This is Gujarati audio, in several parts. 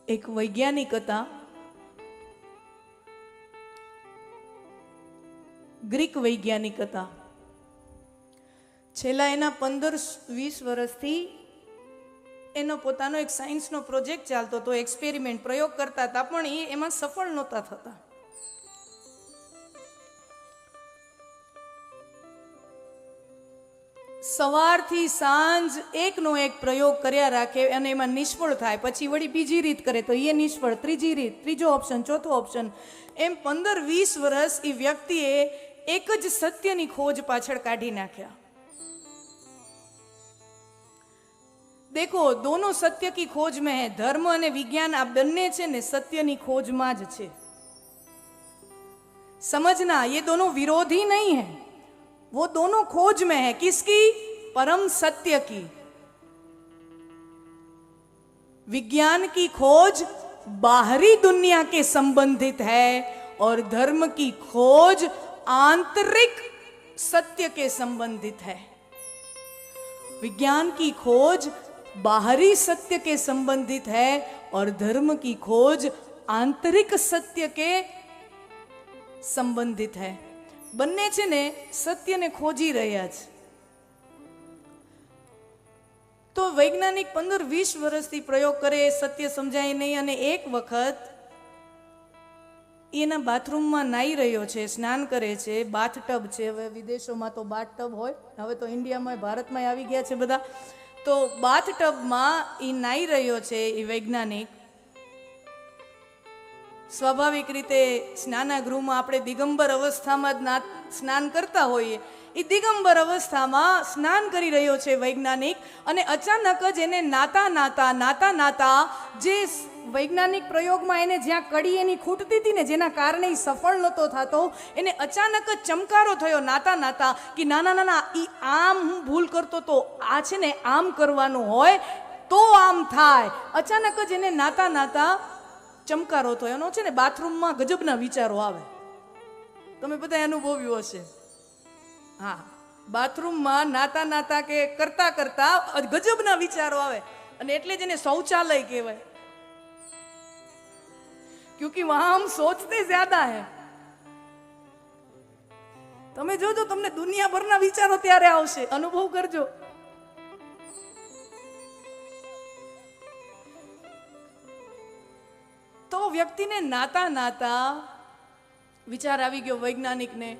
એક વૈજ્ઞાનિક હતા, ગ્રીક વૈજ્ઞાનિક હતા. છેલ્લા એના 15-20 વર્ષથી એનો પોતાનો એક સાયન્સનો પ્રોજેક્ટ ચાલતો હતો, એક્સપેરિમેન્ટ, પ્રયોગ કરતા હતા, પણ એ એમાં સફળ નહોતા થતા. સવારથી સાંજ એકનો એક પ્રયોગ કર્યા રાખે અને એમાં નિષ્ફળ થાય, પછી વળી બીજી રીત કરે તો એ નિષ્ફળ, ત્રીજી રીત, ત્રીજો ઓપ્શન, ચોથો ઓપ્શન, એમ 15-20 વર્ષ એ વ્યક્તિએ એક જ સત્યની ખોજ પાછળ કાઢી નાખ્યા. દેખો, દોનો સત્ય કી ખોજ में है. ધર્મ અને વિજ્ઞાન આ બંને છે ને સત્યની ખોજમાં જ છે. समझना, ये दोनों विरोधी नहीं है, वो दोनों खोज में है. किसकी? परम सत्य की. विज्ञान की खोज बाहरी दुनिया के संबंधित है और धर्म की खोज आंतरिक सत्य के संबंधित है. विज्ञान की खोज बाहरी सत्य के संबंधित है और धर्म की खोज आंतरिक सत्य के संबंधित है. બંને છે ને સત્યને ખોજી રહ્યા છે. તો વૈજ્ઞાનિક 15-20 વર્ષથી પ્રયોગ કરે, સત્ય સમજાય નહીં, અને એક વખત એના બાથરૂમમાં નાહી રહ્યો છે, સ્નાન કરે છે, બાથટબ છે. હવે વિદેશોમાં તો બાથટબ હોય, હવે તો ઇન્ડિયામાં, ભારતમાં આવી ગયા છે બધા. તો બાથટબમાં એ નાહી રહ્યો છે એ વૈજ્ઞાનિક. સ્વાભાવિક રીતે સ્નાનાગૃહમાં આપણે દિગંબર અવસ્થામાં જ સ્નાન કરતા હોઈએ, એ દિગંબર અવસ્થામાં સ્નાન કરી રહ્યો છે વૈજ્ઞાનિક. અને અચાનક જ એને નાતા જે વૈજ્ઞાનિક પ્રયોગમાં એને જ્યાં કડી એની ખૂટતી હતી ને, જેના કારણે એ સફળ નહોતો થતો, એને અચાનક જ ચમકારો થયો નાતા કે ના, એ આમ હું ભૂલ કરતો તો, આ છે ને આમ કરવાનું હોય તો આમ થાય. અચાનક જ એને નાતા ચમકારો થયો. એનો છે ને બાથરૂમમાં ગજબના વિચારો આવે. તમે બધા અનુભવ્યું હશે. હા, બાથરૂમમાં નાતા કે કરતા ગજબના વિચારો આવે, અને એટલે જ એને શૌચાલય કહેવાય. ક્યોંકि વહાં હમ સોચતે જ્યાદા હૈ. તમે જોજો, તમને દુનિયાભરના વિચારો ત્યારે આવશે, અનુભવ કરજો. તો વ્યક્તિને નાતા વિચાર આવી ગયો વૈજ્ઞાનિકને,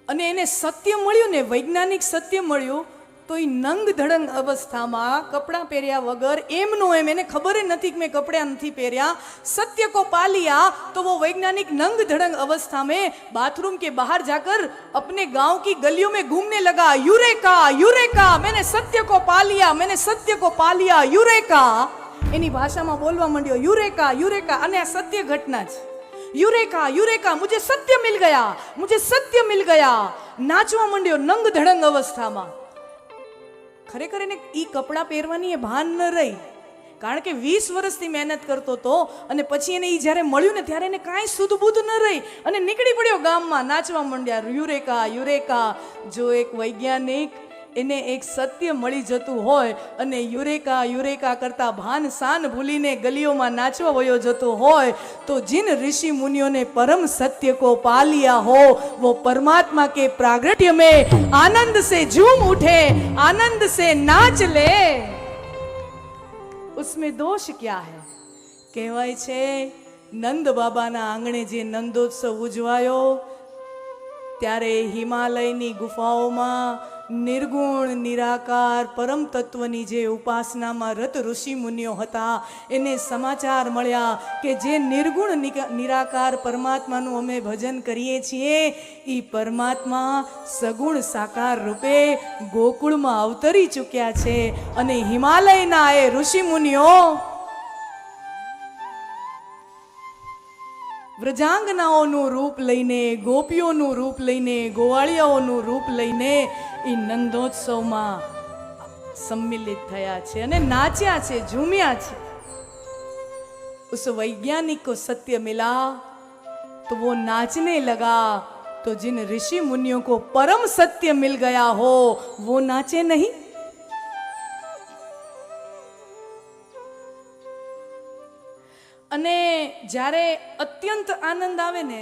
અને એને સત્ય મળ્યું ને, વૈજ્ઞાનિક સત્ય મળ્યું. તો એ નંગ ધડંગ અવસ્થામાં કપડાં પહેર્યા વગર, એમનો એમ, એને ખબર નથી કે મેં કપડાં નથી પહેર્યા, સત્ય કો પા लिया. तो वो वैज्ञानिक नंग धड़ंग अवस्था में बाथरूम के बाहर जाकर अपने गांव की गलियों में घूमने लगा. यूरेका यूरेका, मैंने सत्य को पा लिया, मैंने सत्य को पा लिया, यूरेका. એની ભાષામાં બોલવા માંડ્યો, યુરેકા યુરેકા. અને આ સત્ય ઘટના છે. યુરેકા યુરેકા, મુझे સત્ય મિલ ગયા, મુझे સત્ય મિલ ગયા. નાચવા માંડ્યો નંગ ધડંગ અવસ્થામાં. ખરેખર એને ઈ કપડાં પહેરવાની એ ભાન ન રહી, કારણ કે 20 વર્ષથી મહેનત કરતો હતો, અને પછી એને ઈ જ્યારે મળ્યું ને ત્યારે એને કાંઈ સુધબુધ ન રહી, અને નીકળી પડ્યો ગામમાં, નાચવા માંડ્યા યુરેકા યુરેકા. જો એક વૈજ્ઞાનિક, એને એક સત્ય મળી જતું હોય અને યુરેકા યુરેકા કરતા ભાન શાન ભૂલીને ગલીઓમાં નાચવા વયો જતો હોય, તો जिन ऋषि मुनियों ने परम सत्य को पा लिया हो, वो परमात्मा के प्रागट्य में आनंद से झूम उठे, आनंद से नाच ले, उसमें दोष क्या है? કહેવાય છે, નંદ બાબાના આંગણે જે નંદોત્સવ ઉજવાયો, ત્યારે હિમાલયની ગુફાઓમાં નિર્ગુણ નિરાકાર પરમ તત્વની જે ઉપાસનામાં રત ઋષિ મુનિઓ હતા, એને સમાચાર મળ્યા કે જે નિર્ગુણ નિરાકાર પરમાત્માનું અમે ભજન કરીએ છીએ, એ પરમાત્મા સગુણ સાકાર રૂપે ગોકુળમાં અવતરી ચૂક્યા છે. અને હિમાલયના એ ઋષિ મુનિઓ વ્રજાંગનાઓનું રૂપ લઈને, ગોપીઓનું રૂપ લઈને, ગોવાળિયાઓનું રૂપ લઈને એ નંદોત્સવમાં सम्मिलित થયા છે અને નાચ્યા છે, ઝૂમ્યા છે. उस वैज्ञानिक को सत्य मिला तो वो नाचने लगा. तो जिन ऋषि मुनियों को परम सत्य मिल गया हो, वो नाचे नहीं. અને જ્યારે અત્યંત આનંદ આવે ને,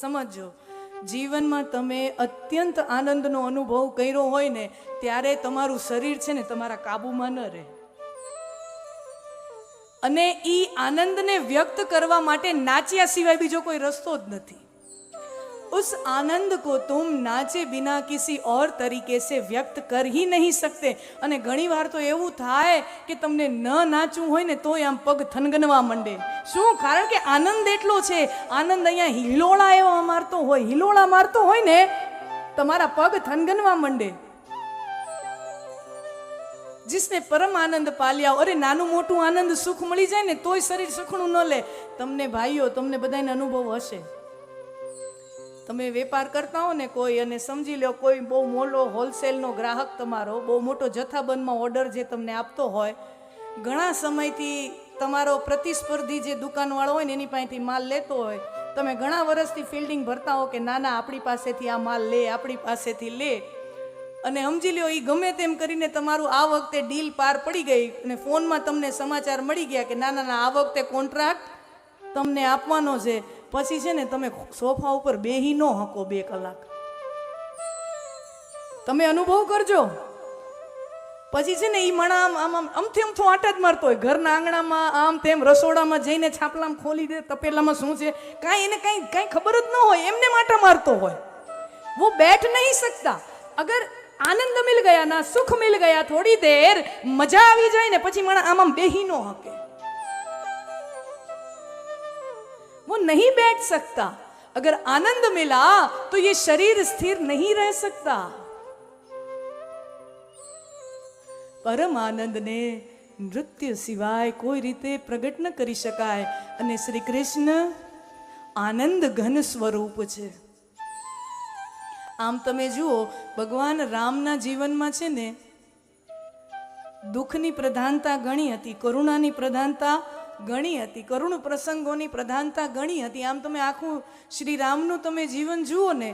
સમજો જીવનમાં તમે અત્યંત આનંદનો અનુભવ કર્યો હોય ને, ત્યારે તમારું શરીર છે ને તમારા કાબુમાં ન રહે. અને એ આનંદને વ્યક્ત કરવા માટે નાચ્યા સિવાય બીજો કોઈ રસ્તો જ નથી. उस आनंद को तुम नाचे बिना किसी और तरीके से व्यक्त कर ही नहीं सकते. અને ઘણી વાર તો એવું થાય કે તમને ન નાચવું હોય ને તોય આમ પગ થનગનવા માંડે. શું? કારણ કે આનંદ એટલો છે. આનંદ અહીંયા હિલોળા એવા મારતો હોય ને તમારા પગ થનગનવા માંડે. जिसने परम आनंद पालिया, अरे नानू मोटू आनंद सुख मળી જાય ને તોય શરીર સુખણું ન લે. તમને ભાઈઓ, તમને બધાને અનુભવ હશે. તમે વેપાર કરતા હો ને કોઈ, અને સમજી લો કોઈ બહુ મોટો હોલસેલનો ગ્રાહક તમારો બહુ મોટો જથ્થાબંધમાં ઓર્ડર જે તમને આપતો હોય, ઘણા સમયથી તમારો પ્રતિસ્પર્ધી જે દુકાનવાળો હોય ને એની પાસેથી માલ લેતો હોય, તમે ઘણા વર્ષથી ફિલ્ડિંગ ભરતા હો કે ના ના આપણી પાસેથી આ માલ લે, આપણી પાસેથી લે, અને સમજી લો એ ગમે તેમ કરીને તમારું આ વખતે ડીલ પાર પડી ગઈ અને ફોનમાં તમને સમાચાર મળી ગયા કે ના ના ના આ વખતે કોન્ટ્રાક્ટ તમને આપવાનો છે. પછી છે ને તમે સોફા ઉપર બેહી ન હકો 2 કલાક. તમે અનુભવ કરજો. પછી છે ને એ મણા આમ અમથી અમથો આટા જ મારતો હોય ઘરના આંગણામાં, આમ તેમ રસોડામાં જઈને છાપલામાં ખોલી દે, તપેલામાં શું છે કાંઈ એને કાંઈ ખબર જ ન હોય, એમને આટા મારતો હોય. वो बैठ नहीं सकता. अगर आनंद मिल गया ना, सुख मिल गया, थोड़ी देर मजा આવી જાય ને પછી મણા આમ બેહી ન હકે. वो नहीं बैठ सकता. अगर आनंद मिला तो ये शरीर स्थिर नहीं रह सकता. परम आनंद ने नृत्य सिवाय કોઈ રીતે પ્રગટ ન કરી શકાય. અને શ્રી કૃષ્ણ આનંદ ઘન સ્વરૂપ છે. આમ તમે જુઓ ભગવાન રામના જીવનમાં છે ને દુઃખની પ્રધાનતા ઘણી હતી, કરુણાની પ્રધાનતા ઘણી હતી, કરુણ પ્રસંગોની પ્રધાનતા ઘણી હતી. આમ તમે આખું શ્રી રામનું તમે જીવન જુઓ ને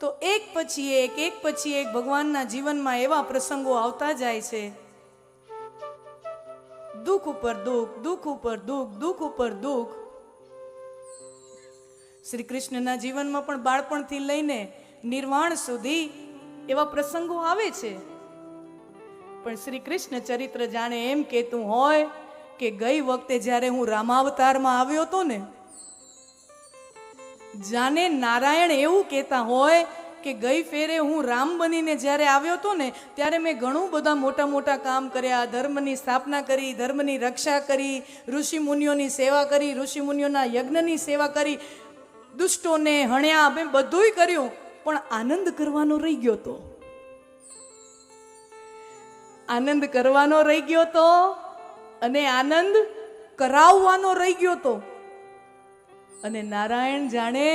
તો એક પછી એક ભગવાનના જીવનમાં એવા પ્રસંગો આવતા જાય છે, દુઃખ ઉપર દુઃખ, દુઃખ ઉપર દુઃખ, દુઃખ ઉપર દુઃખ. શ્રી કૃષ્ણના જીવનમાં પણ બાળપણથી લઈને નિર્વાણ સુધી એવા પ્રસંગો આવે છે. પણ શ્રી કૃષ્ણ ચરિત્ર જાણે એમ કહેતું હોય કે ગઈ વખતે જ્યારે હું રામાવતારમાં આવ્યો હતો ને, જાણે નારાયણ એવું કહેતા હોય કે ગઈ ફેરે હું રામ બનીને જ્યારે આવ્યો હતો ને ત્યારે મેં ઘણું બધા મોટા મોટા કામ કર્યા, ધર્મની સ્થાપના કરી, ધર્મની રક્ષા કરી, ઋષિ મુનિઓની સેવા કરી, ઋષિ મુનિઓના યજ્ઞની સેવા કરી, દુષ્ટોને હણ્યા, મેં બધુંય કર્યું, પણ આનંદ કરવાનો રહી ગયો તો. આનંદ કરવાનો રહી ગયો તો અને આનંદ કરાવવાનો રહી ગયો તો. અને નારાયણ જાણે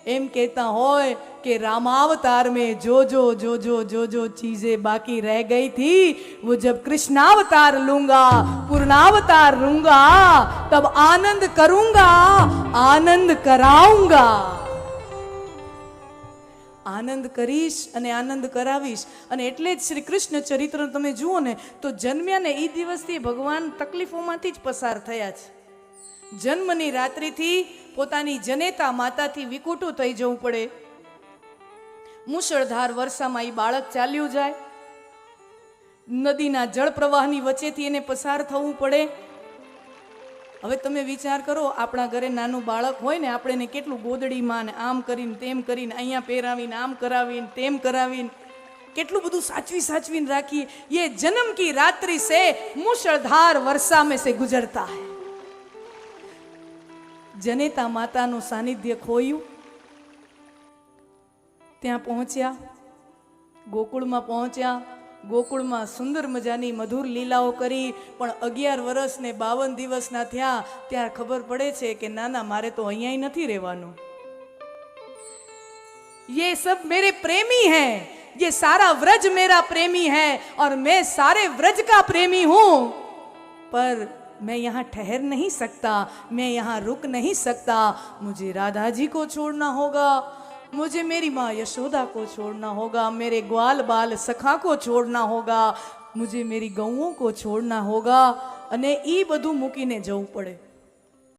એમ કહેતા હોય કે रामावतार में जो जो चीजें बाकी रह गई थी वो जब कृष्णावतार लूंगा, पूर्णावतार लूंगा, तब आनंद करूंगा, आनंद कराऊंगा. આનંદ કરીશ અને આનંદ કરાવીશ. અને એટલે જ શ્રી કૃષ્ણ ચરિત્ર તમે જુઓ ને તો જન્મ્યા ને એ દિવસથી ભગવાન તકલીફોમાંથી જ પસાર થયા છે. જન્મની રાત્રિથી પોતાની જનેતા માતાથી વિકુટું થઈ જવું પડે, મુશળધાર વર્ષામાં એ બાળક ચાલ્યું જાય, નદીના જળ પ્રવાહની વચ્ચેથી એને પસાર થવું પડે. હવે તમે વિચાર કરો, આપણા ઘરે નાનું બાળક હોય ને આપણે એને કેટલું ગોદડીમાં ને આમ કરીને તેમ કરીને અહીંયા પહેરાવીને આમ કરાવીને તેમ કરાવીને કેટલું બધું સાચવીને રાખીએ. ये जन्म की रात्रि से मुशळधार वर्षा में से गुजरता है. જનેતા માતાનું સાનિધ્ય ખોયું, ત્યાં પહોંચ્યા, ગોકુળમાં પહોંચ્યા, ગોકુળમાં સુંદર મજાની મધુર લીલાઓ કરી. પણ 11 વર્ષ ને 52 દિવસના થયા ત્યારે ખબર પડે છે કે ના મારે તો અહીંયા નથી રહેવાનું. ये सब मेरे प्रेमी हैं, ये सारा व्रज मेरा प्रेमी है और मैं सारे व्रज का प्रेमी हूं, पर मैं यहाँ ठहर नहीं सकता, मैं यहाँ रुक नहीं सकता. मुझे राधा जी को छोड़ना होगा, मुझे मेरी माँ यशोदा को छोड़ना होगा, मेरे ग्वाल बाल सखा को छोड़ना होगा, मुझे मेरी गौओं को छोड़ना होगा. અને એ બધું મૂકીને જવું પડે.